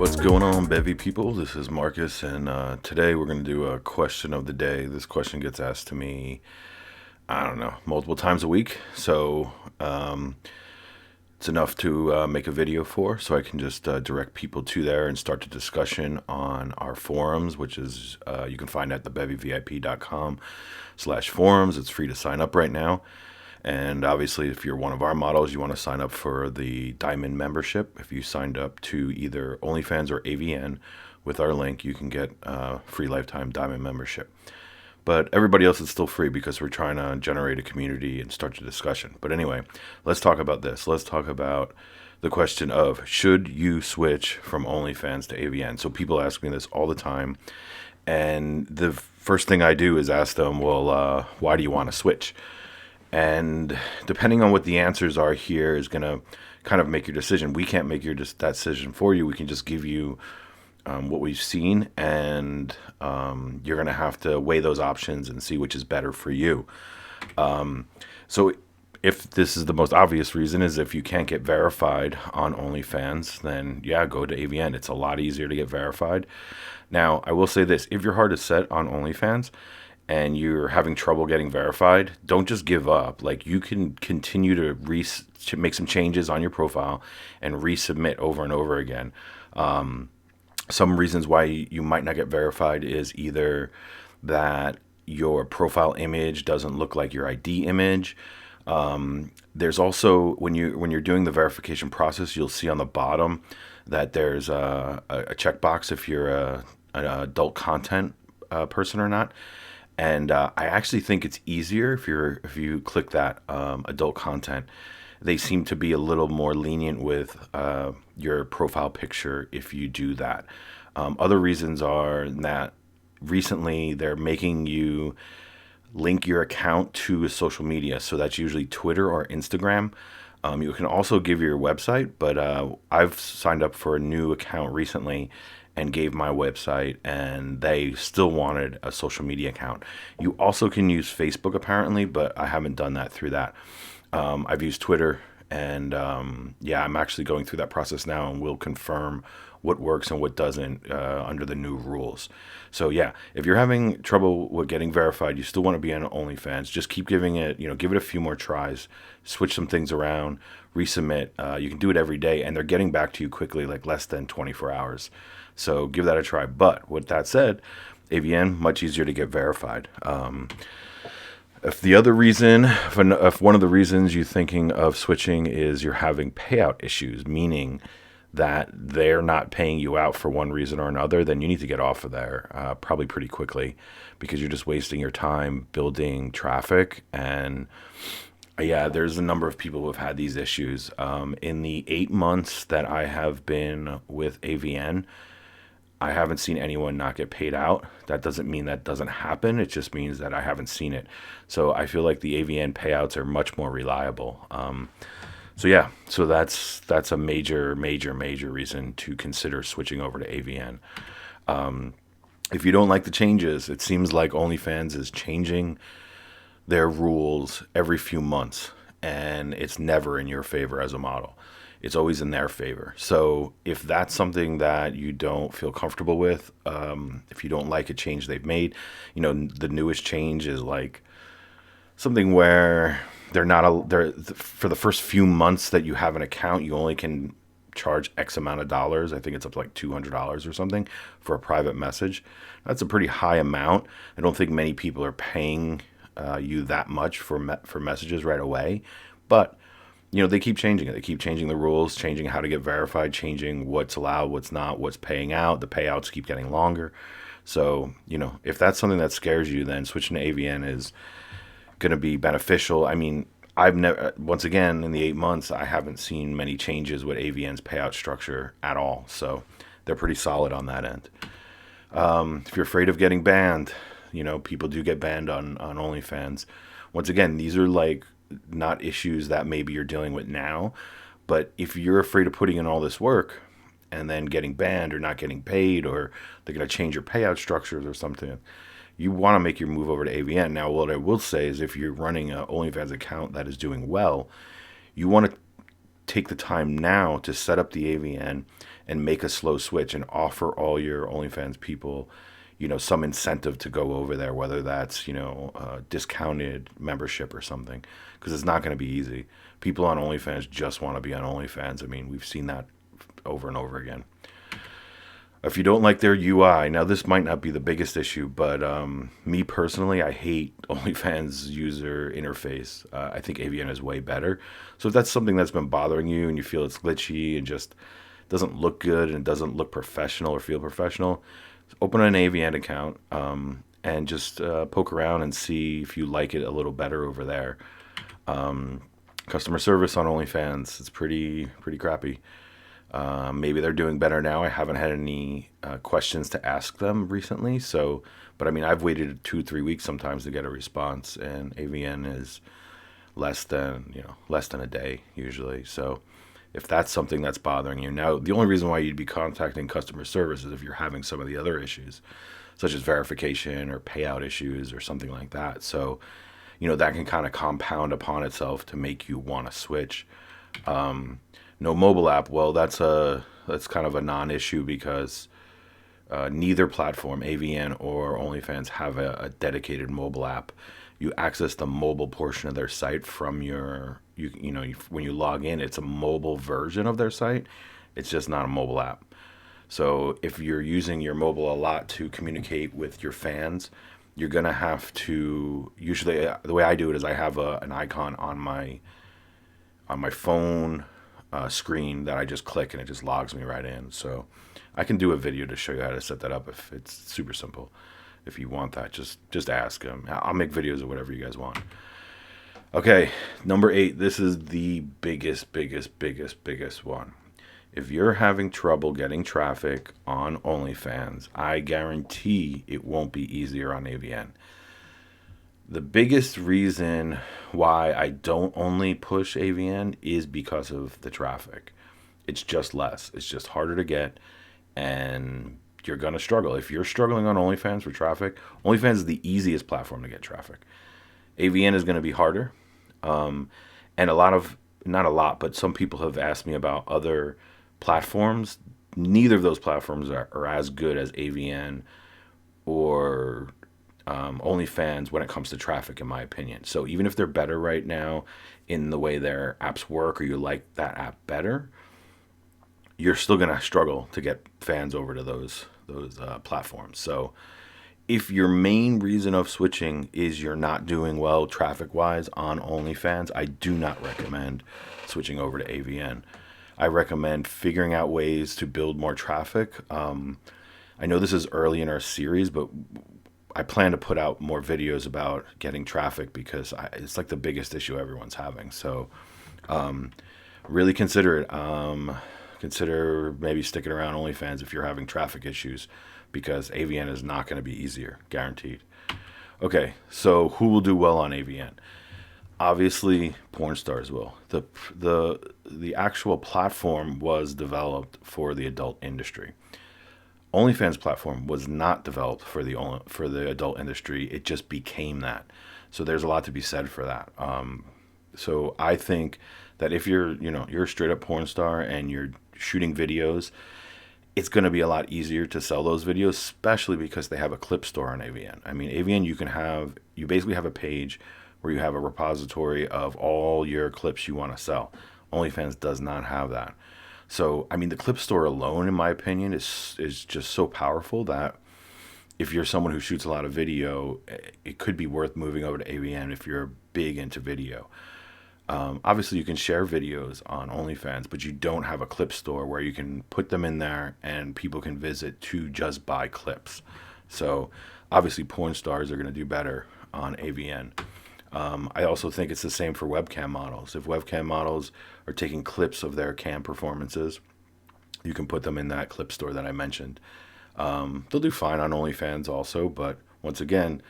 What's going on, Bevy people? This is Marcus, and today we're going to do a question of the day. This question gets asked to me, I don't know, multiple times a week, so it's enough to make a video for, so I can just direct people to there and start the discussion on our forums, which is you can find at thebevyvip.com/forums. It's free to sign up right now. And obviously, if you're one of our models, you want to sign up for the Diamond membership. If you signed up to either OnlyFans or AVN with our link, you can get free lifetime Diamond membership. But everybody else is still free because we're trying to generate a community and start a discussion. But anyway, let's talk about this. Let's talk about the question of, should you switch from OnlyFans to AVN? So people ask me this all the time. And the first thing I do is ask them, well, why do you want to switch? And depending on what the answers are here is going to kind of make your decision. We can't make that decision for you. We can just give you what we've seen, and you're going to have to weigh those options and see which is better for you. So if this is the most obvious reason, is if you can't get verified on OnlyFans, then yeah, go to AVN. It's a lot easier to get verified. Now, I will say this. If your heart is set on OnlyFans, and you're having trouble getting verified, don't just give up. Like, you can continue to make some changes on your profile and resubmit over and over again. Some reasons why you might not get verified is either that your profile image doesn't look like your ID image. There's also, when you're doing the verification process, you'll see on the bottom that there's a checkbox if you're an adult content person or not. And I actually think it's easier if you click that adult content. They seem to be a little more lenient with your profile picture if you do that. Other reasons are that recently they're making you link your account to a social media. So that's usually Twitter or Instagram. You can also give your website, but I've signed up for a new account recently and gave my website, and they still wanted a social media account. You also can use Facebook apparently, but I haven't done that through that. I've used Twitter, and yeah, I'm actually going through that process now, and we'll confirm what works and what doesn't under the new rules. So yeah, if you're having trouble with getting verified, you still want to be on OnlyFans, just keep giving it, give it a few more tries, switch some things around, resubmit. You can do it every day, and they're getting back to you quickly, like less than 24 hours. So give that a try. But with that said, AVN, much easier to get verified. If one of the reasons you're thinking of switching is you're having payout issues, meaning that they're not paying you out for one reason or another, then you need to get off of there probably pretty quickly, because you're just wasting your time building traffic. And yeah, there's a number of people who have had these issues. In the 8 months that I have been with AVN, I haven't seen anyone not get paid out. That doesn't mean that doesn't happen. It just means that I haven't seen it. So I feel like the AVN payouts are much more reliable. So yeah, so that's a major reason to consider switching over to AVN. If you don't like the changes, it seems like OnlyFans is changing their rules every few months, and it's never in your favor as a model. It's always in their favor. So if that's something that you don't feel comfortable with, if you don't like a change they've made, the newest change is like something where for the first few months that you have an account, you only can charge X amount of dollars. I think it's up to like $200 or something for a private message. That's a pretty high amount. I don't think many people are paying you that much for messages right away, but they keep changing it. They keep changing the rules, changing how to get verified, changing what's allowed, what's not, what's paying out. The payouts keep getting longer. So, if that's something that scares you, then switching to AVN is going to be beneficial. I mean, once again, in the 8 months, I haven't seen many changes with AVN's payout structure at all. So they're pretty solid on that end. If you're afraid of getting banned, people do get banned on OnlyFans. Once again, these are like not issues that maybe you're dealing with now, but if you're afraid of putting in all this work and then getting banned or not getting paid, or they're going to change your payout structures or something, you want to make your move over to AVN. Now, what I will say is, if you're running an OnlyFans account that is doing well, you want to take the time now to set up the AVN and make a slow switch and offer all your OnlyFans people, some incentive to go over there, whether that's, discounted membership or something, because it's not going to be easy. People on OnlyFans just want to be on OnlyFans. I mean, we've seen that over and over again. If you don't like their UI, now this might not be the biggest issue, but me personally, I hate OnlyFans user interface. I think AVN is way better. So if that's something that's been bothering you and you feel it's glitchy and just doesn't look good and doesn't look professional or feel professional, open an AVN account and just poke around and see if you like it a little better over there. Customer service on OnlyFans, it's pretty crappy. Maybe they're doing better now. I haven't had any questions to ask them recently. But I mean, I've waited 2-3 weeks sometimes to get a response, and AVN is less than a day usually. So if that's something that's bothering you, now the only reason why you'd be contacting customer service is if you're having some of the other issues, such as verification or payout issues or something like that. So, that can kind of compound upon itself to make you want to switch. No mobile app. Well, that's kind of a non-issue because neither platform, AVN or OnlyFans, have a dedicated mobile app. You access the mobile portion of their site from when you log in, it's a mobile version of their site. It's just not a mobile app. So if you're using your mobile a lot to communicate with your fans, you're gonna have to. Usually, the way I do it is I have an icon on my phone screen that I just click and it just logs me right in. So I can do a video to show you how to set that up. If it's super simple. If you want that, just ask them. I'll make videos of whatever you guys want. Okay, number 8. This is the biggest one. If you're having trouble getting traffic on OnlyFans, I guarantee it won't be easier on AVN. The biggest reason why I don't only push AVN is because of the traffic. It's just less. It's just harder to get, and you're going to struggle. If you're struggling on OnlyFans for traffic, OnlyFans is the easiest platform to get traffic. AVN is going to be harder. And not a lot, but some people have asked me about other platforms. Neither of those platforms are as good as AVN or OnlyFans when it comes to traffic, in my opinion. So even if they're better right now in the way their apps work, or you like that app better, you're still going to struggle to get fans over to those platforms. So if your main reason of switching is you're not doing well traffic-wise on OnlyFans, I do not recommend switching over to AVN. I recommend figuring out ways to build more traffic. I know this is early in our series, but I plan to put out more videos about getting traffic because it's like the biggest issue everyone's having. So really consider it. Consider maybe sticking around OnlyFans if you're having traffic issues, because AVN is not going to be easier, guaranteed. Okay, so who will do well on AVN? Obviously, porn stars will. The actual platform was developed for the adult industry. OnlyFans platform was not developed for the adult industry. It just became that. So there's a lot to be said for that. So I think that if you're a straight up porn star and you're shooting videos, it's going to be a lot easier to sell those videos, especially because they have a clip store on AVN. I mean, AVN, you basically have a page where you have a repository of all your clips you want to sell. OnlyFans does not have that. So, I mean, the clip store alone, in my opinion, is just so powerful that if you're someone who shoots a lot of video, it could be worth moving over to AVN if you're big into video. Obviously, you can share videos on OnlyFans, but you don't have a clip store where you can put them in there and people can visit to just buy clips. So, obviously, porn stars are going to do better on AVN. I also think it's the same for webcam models. If webcam models are taking clips of their cam performances, you can put them in that clip store that I mentioned. They'll do fine on OnlyFans also, but once again,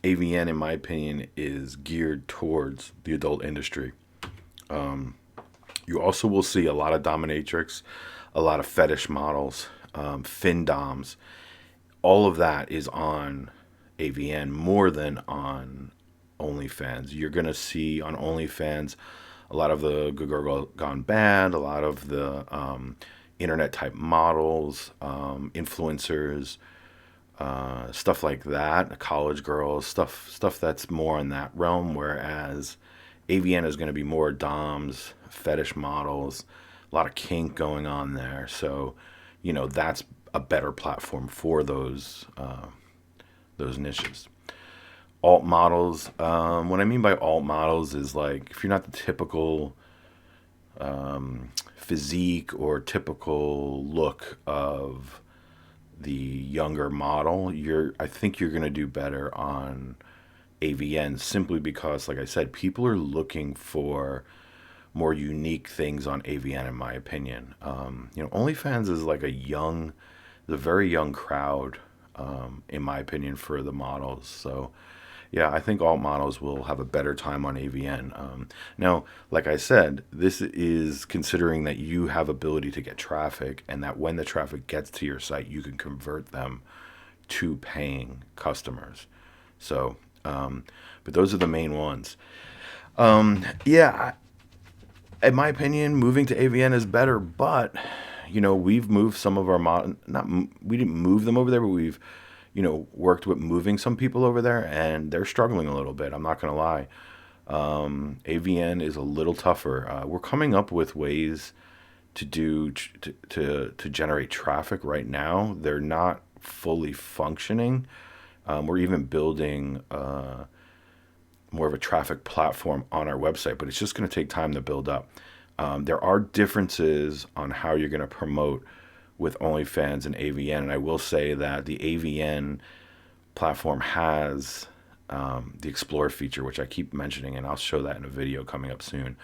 AVN, in my opinion, is geared towards the adult industry. You also will see a lot of dominatrix, a lot of fetish models, fin doms. All of that is on AVN more than on OnlyFans. You're going to see on OnlyFans a lot of the Good Girl Gone Bad, a lot of the internet type models, influencers, stuff like that, college girls, stuff that's more in that realm. Whereas AVN is going to be more doms, fetish models, a lot of kink going on there. So, that's a better platform for those niches. Alt models. What I mean by alt models is like if you're not the typical physique or typical look of the younger model, I think you're going to do better on AVN, simply because, like I said, people are looking for more unique things on AVN, in my opinion. OnlyFans is like a very young crowd, in my opinion, for the models. So, yeah, I think alt models will have a better time on AVN. Now, like I said, this is considering that you have ability to get traffic, and that when the traffic gets to your site, you can convert them to paying customers. So, but those are the main ones. Yeah, in my opinion, moving to AVN is better, but we've moved some of our we didn't move them over there, but we've worked with moving some people over there, and they're struggling a little bit. I'm not gonna lie. AVN is a little tougher. We're coming up with ways to do to generate traffic right now. They're not fully functioning. We're even building more of a traffic platform on our website, but it's just going to take time to build up. There are differences on how you're going to promote with OnlyFans and AVN, and I will say that the AVN platform has the Explore feature, which I keep mentioning, and I'll show that in a video coming up soon,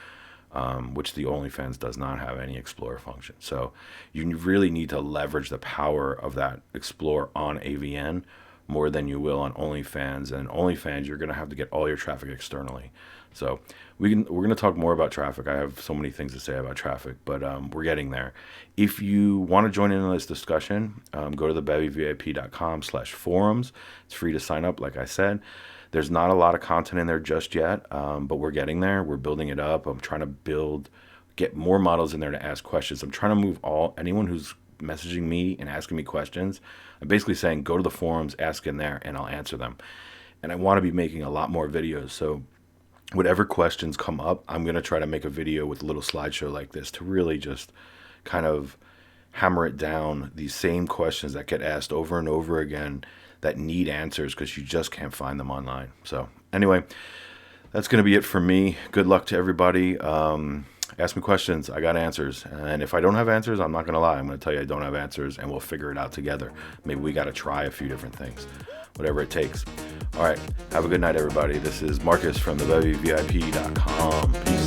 which the OnlyFans does not have any Explore function. So you really need to leverage the power of that Explore on AVN more than you will on OnlyFans. And OnlyFans, you're going to have to get all your traffic externally. So we're going to talk more about traffic. I have so many things to say about traffic, but we're getting there. If you want to join in on this discussion, go to thebevvip.com/forums. It's free to sign up, like I said. There's not a lot of content in there just yet, but we're getting there. We're building it up. I'm trying to get more models in there to ask questions. I'm trying to move anyone who's messaging me and asking me questions. I'm basically saying go to the forums, ask in there, and I'll answer them. And I want to be making a lot more videos. So whatever questions come up, I'm going to try to make a video with a little slideshow like this to really just kind of hammer it down, these same questions that get asked over and over again that need answers because you just can't find them online. So anyway, that's going to be it for me. Good luck to everybody. Ask me questions. I got answers. And if I don't have answers, I'm not going to lie. I'm going to tell you I don't have answers, and we'll figure it out together. Maybe we got to try a few different things, whatever it takes. All right. Have a good night, everybody. This is Marcus from thebevvip.com. Peace.